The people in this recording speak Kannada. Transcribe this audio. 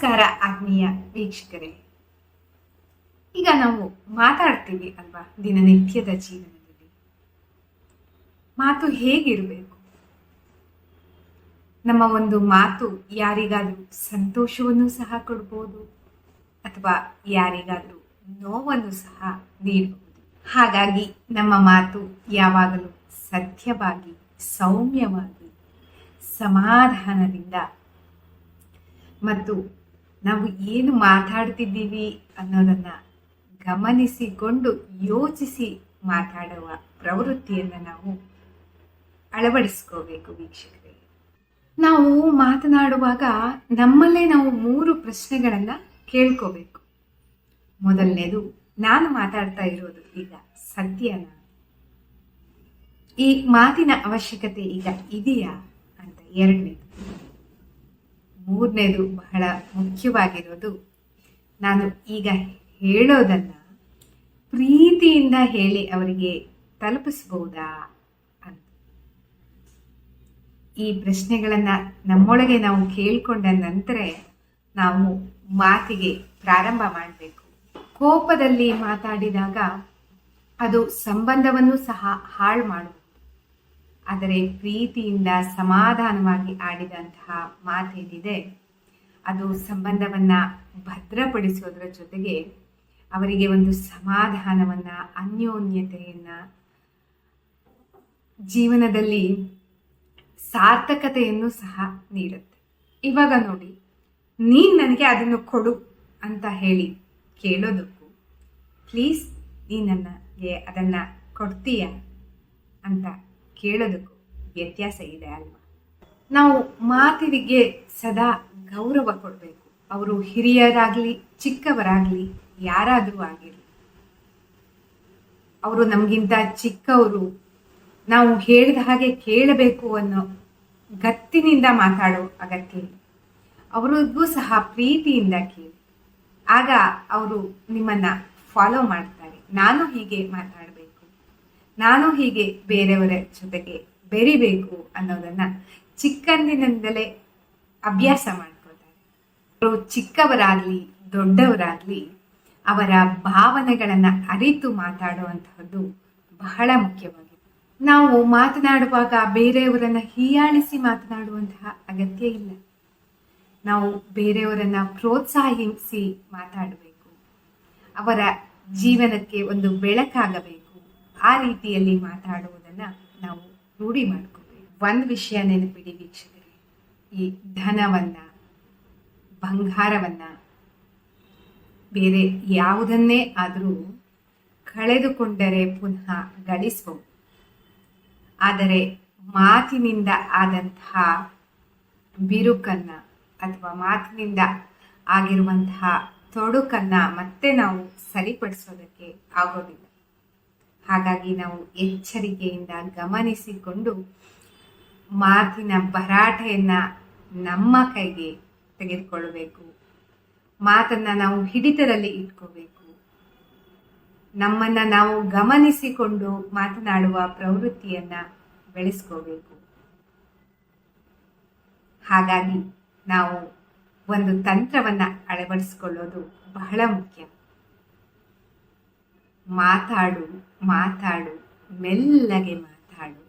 ನಮಸ್ಕಾರ ಆತ್ಮೀಯ ವೀಕ್ಷಕರೇ. ಈಗ ನಾವು ಮಾತಾಡ್ತೀವಿ ಅಲ್ವಾ, ದಿನನಿತ್ಯದ ಜೀವನದಲ್ಲಿ ಮಾತು ಹೇಗಿರಬೇಕು? ನಮ್ಮ ಒಂದು ಮಾತು ಯಾರಿಗಾದ್ರೂ ಸಂತೋಷವನ್ನು ಸಹ ಕೊಡ್ಬೋದು ಅಥವಾ ಯಾರಿಗಾದ್ರೂ ನೋವನ್ನು ಸಹ ನೀಡಬಹುದು. ಹಾಗಾಗಿ ನಮ್ಮ ಮಾತು ಯಾವಾಗಲೂ ಸತ್ಯವಾಗಿ, ಸೌಮ್ಯವಾಗಿ, ಸಮಾಧಾನದಿಂದ ಮತ್ತು ನಾವು ಏನು ಮಾತಾಡ್ತಿದ್ದೀವಿ ಅನ್ನೋದನ್ನು ಗಮನಿಸಿಕೊಂಡು ಯೋಚಿಸಿ ಮಾತಾಡುವ ಪ್ರವೃತ್ತಿಯನ್ನು ನಾವು ಅಳವಡಿಸ್ಕೋಬೇಕು ವೀಕ್ಷಕರೇ. ನಾವು ಮಾತನಾಡುವಾಗ ನಮ್ಮಲ್ಲೇ ನಾವು 3 ಪ್ರಶ್ನೆಗಳನ್ನು ಕೇಳ್ಕೋಬೇಕು. ಮೊದಲನೇದು, ನಾನು ಮಾತಾಡ್ತಾ ಇರೋದು ಈಗ ಸತ್ಯನಾ? ಈ ಮಾತಿನ ಅವಶ್ಯಕತೆ ಈಗ ಇದೆಯಾ ಅಂತ ಎರಡನೇದು. ಮೂರನೇದು, ಬಹಳ ಮುಖ್ಯವಾಗಿರೋದು, ನಾನು ಈಗ ಹೇಳೋದನ್ನ ಪ್ರೀತಿಯಿಂದ ಹೇಳಿ ಅವರಿಗೆ ತಲುಪಿಸ್ಬೋದಾ ಅಂತ. ಈ ಪ್ರಶ್ನೆಗಳನ್ನ ನಮ್ಮೊಳಗೆ ನಾವು ಕೇಳ್ಕೊಂಡ ನಂತರ ನಾವು ಮಾತಿಗೆ ಪ್ರಾರಂಭ ಮಾಡಬೇಕು. ಕೋಪದಲ್ಲಿ ಮಾತಾಡಿದಾಗ ಅದು ಸಂಬಂಧವನ್ನು ಸಹ ಹಾಳು ಮಾಡುವುದು. ಆದರೆ ಪ್ರೀತಿಯಿಂದ ಸಮಾಧಾನವಾಗಿ ಆಡಿದಂತಹ ಮಾತೇನಿದೆ ಅದು ಸಂಬಂಧವನ್ನು ಭದ್ರಪಡಿಸೋದ್ರ ಜೊತೆಗೆ ಅವರಿಗೆ ಒಂದು ಸಮಾಧಾನವನ್ನು, ಅನ್ಯೋನ್ಯತೆಯನ್ನು, ಜೀವನದಲ್ಲಿ ಸಾರ್ಥಕತೆಯನ್ನು ಸಹ ನೀಡುತ್ತೆ. ಇವಾಗ ನೋಡಿ, ನೀನು ನನಗೆ ಅದನ್ನು ಕೊಡು ಅಂತ ಹೇಳಿ ಕೇಳೋದಕ್ಕೂ ಪ್ಲೀಸ್ ನೀನು ನನಗೆ ಅದನ್ನು ಕೊಡ್ತೀಯಾ ಅಂತ ಕೇಳೋದಕ್ಕೂ ವ್ಯತ್ಯಾಸ ಇದೆ ಅಲ್ವಾ? ನಾವು ಮಾತಿಗೆ ಸದಾ ಗೌರವ ಕೊಡಬೇಕು. ಅವರು ಹಿರಿಯರಾಗಲಿ, ಚಿಕ್ಕವರಾಗಲಿ, ಯಾರಾದರೂ ಆಗಿರಲಿ, ಅವರು ನಮಗಿಂತ ಚಿಕ್ಕವರು, ನಾವು ಹೇಳಿದ ಹಾಗೆ ಕೇಳಬೇಕು ಅನ್ನೋ ಗತ್ತಿನಿಂದ ಮಾತಾಡೋ ಅಗತ್ಯ ಇಲ್ಲ. ಅವರಿಗೂ ಸಹ ಪ್ರೀತಿಯಿಂದ ಕೇಳಿ, ಆಗ ಅವರು ನಿಮ್ಮನ್ನ ಫಾಲೋ ಮಾಡ್ತಾರೆ. ನಾನು ಹೀಗೆ ಮಾತಾಡಬೇಕು, ನಾನು ಹೀಗೆ ಬೇರೆಯವರ ಜೊತೆಗೆ ಬೆರಿಬೇಕು ಅನ್ನೋದನ್ನ ಚಿಕ್ಕಂದಿನಿಂದಲೇ ಅಭ್ಯಾಸ ಮಾಡ್ಕೊಳ್ತಾರೆ. ಅವರು ಚಿಕ್ಕವರಾಗ್ಲಿ ದೊಡ್ಡವರಾಗ್ಲಿ ಅವರ ಭಾವನೆಗಳನ್ನ ಅರಿತು ಮಾತಾಡುವಂತಹದ್ದು ಬಹಳ ಮುಖ್ಯವಾಗಿದೆ. ನಾವು ಮಾತನಾಡುವಾಗ ಬೇರೆಯವರನ್ನ ಹೀಯಾಳಿಸಿ ಮಾತನಾಡುವಂತಹ ಅಗತ್ಯ ಇಲ್ಲ. ನಾವು ಬೇರೆಯವರನ್ನ ಪ್ರೋತ್ಸಾಹಿಸಿ ಮಾತಾಡಬೇಕು. ಅವರ ಜೀವನಕ್ಕೆ ಒಂದು ಬೆಳಕಾಗಬೇಕು. ಆ ರೀತಿಯಲ್ಲಿ ಮಾತಾಡುವುದನ್ನ ನಾವು ರೂಢಿ ಮಾಡ್ಕೋಬೇಕು. ಒಂದು ವಿಷಯ ನೆನಪಿಡಿ ವೀಕ್ಷಕರೇ, ಈ ಧನವನ್ನ, ಬಂಗಾರವನ್ನ, ಬೇರೆ ಯಾವುದನ್ನೇ ಆದರೂ ಕಳೆದುಕೊಂಡರೆ ಪುನಃ ಗಳಿಸಬಹುದು. ಆದರೆ ಮಾತಿನಿಂದ ಆದಂತಹ ಬಿರುಕನ್ನ ಅಥವಾ ಮಾತಿನಿಂದ ಆಗಿರುವಂತಹ ತೊಡಕನ್ನ ಮತ್ತೆ ನಾವು ಸರಿಪಡಿಸೋದಕ್ಕೆ ಆಗೋದಿಲ್ಲ. ಹಾಗಾಗಿ ನಾವು ಎಚ್ಚರಿಕೆಯಿಂದ ಗಮನಿಸಿಕೊಂಡು ಮಾತಿನ ಭರಾಟೆಯನ್ನ ನಮ್ಮ ಕೈಗೆ ತೆಗೆದುಕೊಳ್ಳಬೇಕು. ಮಾತನ್ನ ನಾವು ಹಿಡಿತದಲ್ಲಿ ಇಟ್ಕೋಬೇಕು. ನಮ್ಮನ್ನ ನಾವು ಗಮನಿಸಿಕೊಂಡು ಮಾತನಾಡುವ ಪ್ರವೃತ್ತಿಯನ್ನ ಬೆಳೆಸ್ಕೋಬೇಕು. ಹಾಗಾಗಿ ನಾವು ಒಂದು ತಂತ್ರವನ್ನ ಅಳವಡಿಸಿಕೊಳ್ಳೋದು ಬಹಳ ಮುಖ್ಯ. ಮಾತಾಡು ಮಾತಾಡು ಮೆಲ್ಲಗೆ ಮಾತಾಡು.